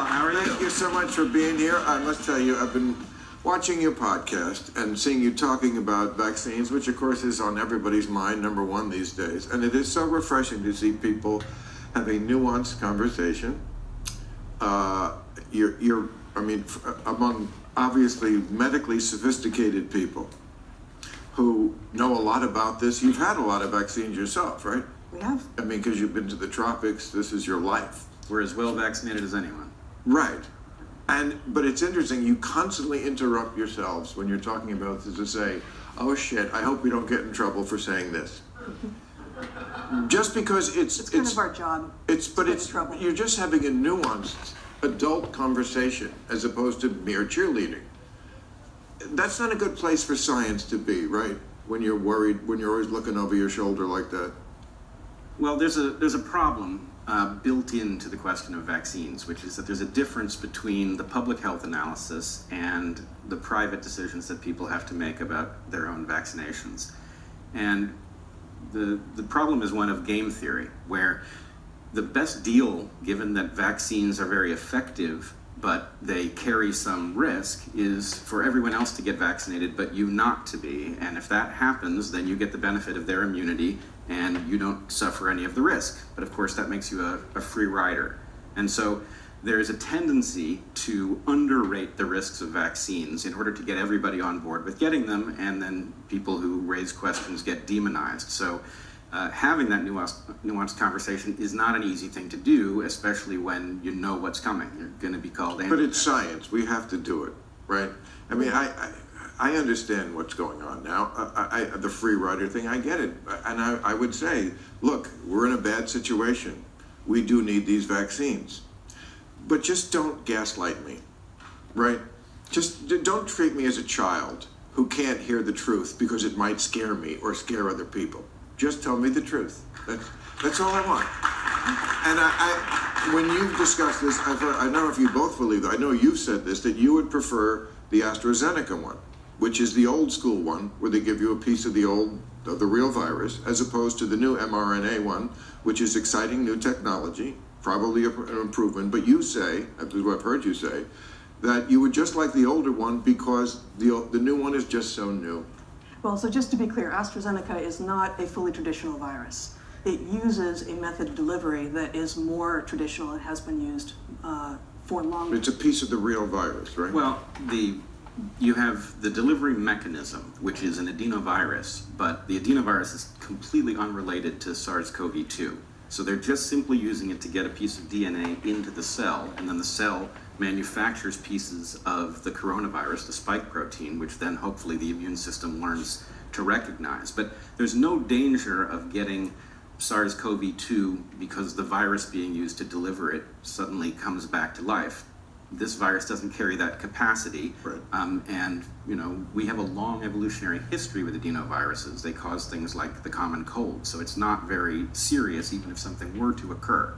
How are you? Thank you so much for being here. I must tell you, I've been watching your podcast and seeing you talking about vaccines, which of course is on everybody's mind, number one these days. And it is so refreshing to see people have a nuanced conversation. Among obviously medically sophisticated people who know a lot about this. You've had a lot of vaccines yourself, right? We have. I mean, because you've been to the tropics, this is your life. We're as well vaccinated as anyone. Right. But it's interesting, you constantly interrupt yourselves when you're talking about this to say, oh shit, I hope we don't get in trouble for saying this. Just because It's kind of our job. Trouble. You're just having a nuanced adult conversation as opposed to mere cheerleading. That's not a good place for science to be, right? When you're worried, when you're always looking over your shoulder like that. Well, there's a problem built into the question of vaccines, which is that there's a difference between the public health analysis and the private decisions that people have to make about their own vaccinations. And the problem is one of game theory, where the best deal, given that vaccines are very effective, but they carry some risk, is for everyone else to get vaccinated, but you not to be. And if that happens, then you get the benefit of their immunity and you don't suffer any of the risk. But of course, that makes you a free rider. And so there's a tendency to underrate the risks of vaccines in order to get everybody on board with getting them, and then people who raise questions get demonized. So having that nuanced conversation is not an easy thing to do, especially when you know what's coming. You're going to be called in. But it's science. We have to do it, right? I mean, I understand what's going on now. The free rider thing, I get it. And I would say, look, we're in a bad situation. We do need these vaccines. But just don't gaslight me, right? Just don't treat me as a child who can't hear the truth because it might scare me or scare other people. Just tell me the truth. That's all I want. And when you've discussed this, I don't know if you both believe that. I know you've said this, that you would prefer the AstraZeneca one, which is the old school one, where they give you a piece of the real virus, as opposed to the new mRNA one, which is exciting new technology, probably an improvement. But you say, this is what I've heard you say, that you would just like the older one because the new one is just so new. Well, so just to be clear, AstraZeneca is not a fully traditional virus. It uses a method of delivery that is more traditional and has been used for longer. It's a piece of the real virus, right? Well, you have the delivery mechanism, which is an adenovirus, but the adenovirus is completely unrelated to SARS-CoV-2. So they're just simply using it to get a piece of DNA into the cell, and then the cell manufactures pieces of the coronavirus, the spike protein, which then hopefully the immune system learns to recognize. But there's no danger of getting SARS-CoV-2 because the virus being used to deliver it suddenly comes back to life. This virus doesn't carry that capacity. Right. And we have a long evolutionary history with adenoviruses. They cause things like the common cold, so it's not very serious even if something were to occur.